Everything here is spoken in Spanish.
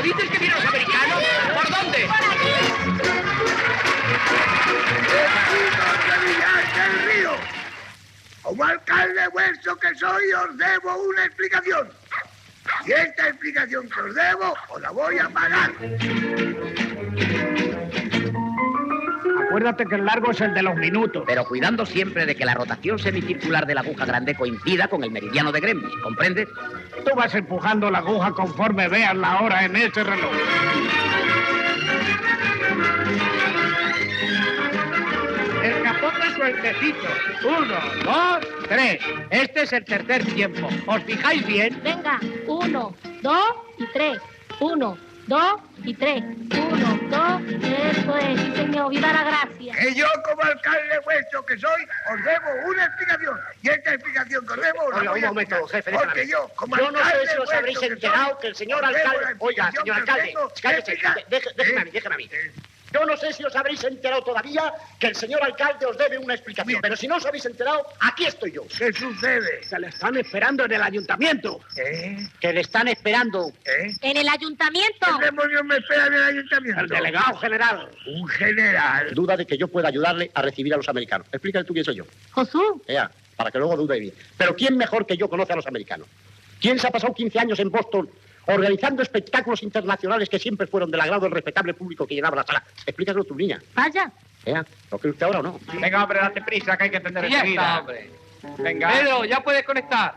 dices que vienen los americanos? ¿Por dónde? ¡Vecinos de Villar del Río! Como alcalde vuestro que soy, os debo una explicación. Y esta explicación que os debo, os la voy a pagar. Acuérdate que el largo es el de los minutos. Pero cuidando siempre de que la rotación semicircular de la aguja grande coincida con el meridiano de Greenwich, ¿comprendes? Tú vas empujando la aguja conforme veas la hora en ese reloj. El capote sueltecito. 1, 2, 3. Este es el tercer tiempo. ¿Os fijáis bien? Venga, 1, 2 y 3. 1, 2 y 3. 1, 2, eso es, sí señor, viva la gracia. Que yo, como alcalde vuestro que soy, os debo una explicación. Y esta explicación que os debo, os la voy a momento, explicar. jefe, Porque déjame. yo, como Yo no sé alcalde si os habréis vuestro enterado soy, que el señor os debo alcalde... la Oiga, explicación señor que os alcalde, tengo que cállese, explicar. déjeme a mí. Yo no sé si os habréis enterado todavía que el señor alcalde os debe una explicación. Pero si no os habéis enterado, aquí estoy yo. ¿Qué sucede? Se le están esperando en el ayuntamiento. Que le están esperando. En el ayuntamiento. ¿Qué demonios me espera en el ayuntamiento? El delegado general. Un general. Duda de que yo pueda ayudarle a recibir a los americanos. Explícale tú quién soy yo. Josú. Para que luego dude de mí. Pero ¿quién mejor que yo conoce a los americanos? ¿Quién se ha pasado 15 años en Boston organizando espectáculos internacionales que siempre fueron del agrado del respetable público que llenaba la sala? Explícaselo tú, niña. Vaya. ¿Lo cree usted ahora o no? Venga, hombre, date prisa, que hay que atender Ya enseguida. está, hombre. Venga. Pedro, ya puedes conectar.